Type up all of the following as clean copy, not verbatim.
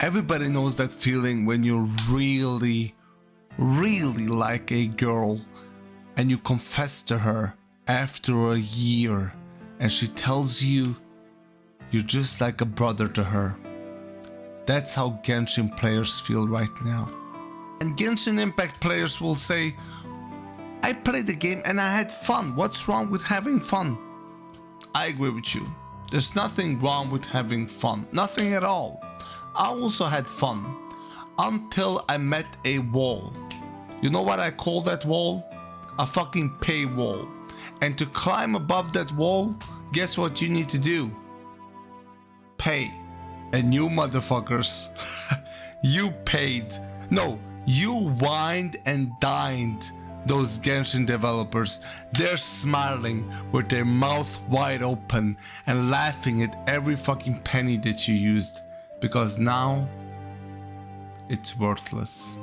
Everybody knows that feeling when you really like a girl and you confess to her after a year and she tells you you're just like a brother to her. That's how Genshin players feel right now. And Genshin Impact players will say, I played the game and I had fun. What's wrong with having fun? I agree with you. There's nothing wrong with having fun. Nothing at all. I also had fun until I met a wall. You know what I call that wall? A fucking pay wall. And to climb above that wall, guess what you need to do? Pay. And you motherfuckers, you paid. No, you wined and dined those Genshin developers. They're smiling with their mouth wide open and laughing at every fucking penny that you used. Because now, it's worthless.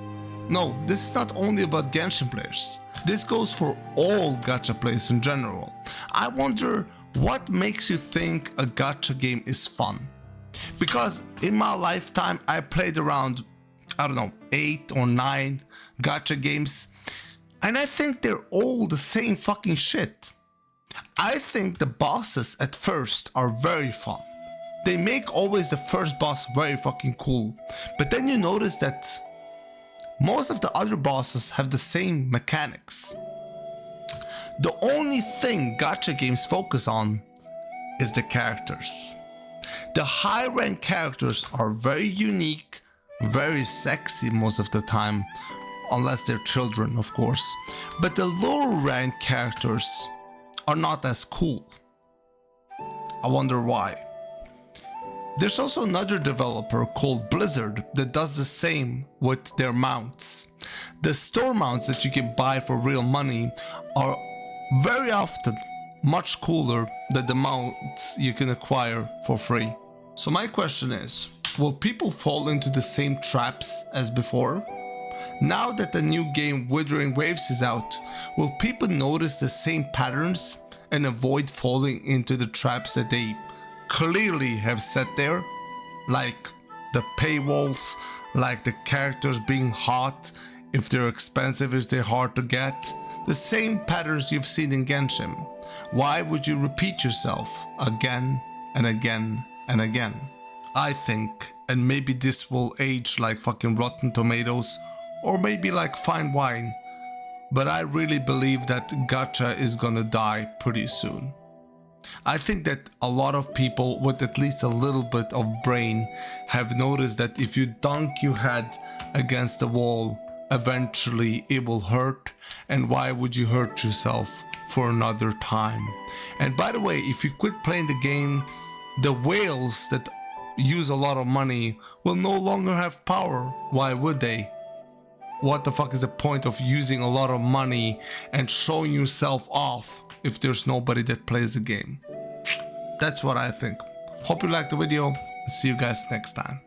No, this is not only about Genshin players. This goes for all gacha players in general. I wonder what makes you think a gacha game is fun? Because in my lifetime, I played around, I don't know, 8 or 9 gacha games. And I think they're all the same fucking shit. I think the bosses at first are very fun. They make always the first boss very fucking cool. But then you notice that most of the other bosses have the same mechanics. The only thing gacha games focus on is the characters. The high rank characters are very unique, very sexy most of the time, unless they're children of course. But the lower rank characters are not as cool. I wonder why. There's also another developer called Blizzard that does the same with their mounts. The store mounts that you can buy for real money are very often much cooler than the mounts you can acquire for free. So my question is, will people fall into the same traps as before? Now that the new game Withering Waves is out, will people notice the same patterns and avoid falling into the traps that they clearly have set there? Like the paywalls, like the characters being hot, if they're expensive, if they're hard to get. The same patterns you've seen in Genshin. Why would you repeat yourself again and again and again? I think, and maybe this will age like fucking Rotten Tomatoes, or maybe like fine wine, but I really believe that gacha is gonna die pretty soon. I think that a lot of people with at least a little bit of brain have noticed that if you dunk your head against the wall, eventually it will hurt, and why would you hurt yourself for another time? And by the way, if you quit playing the game, the whales that use a lot of money will no longer have power. Why would they? What the fuck is the point of using a lot of money and showing yourself off if there's nobody that plays the game? That's what I think. Hope you liked the video. See you guys next time.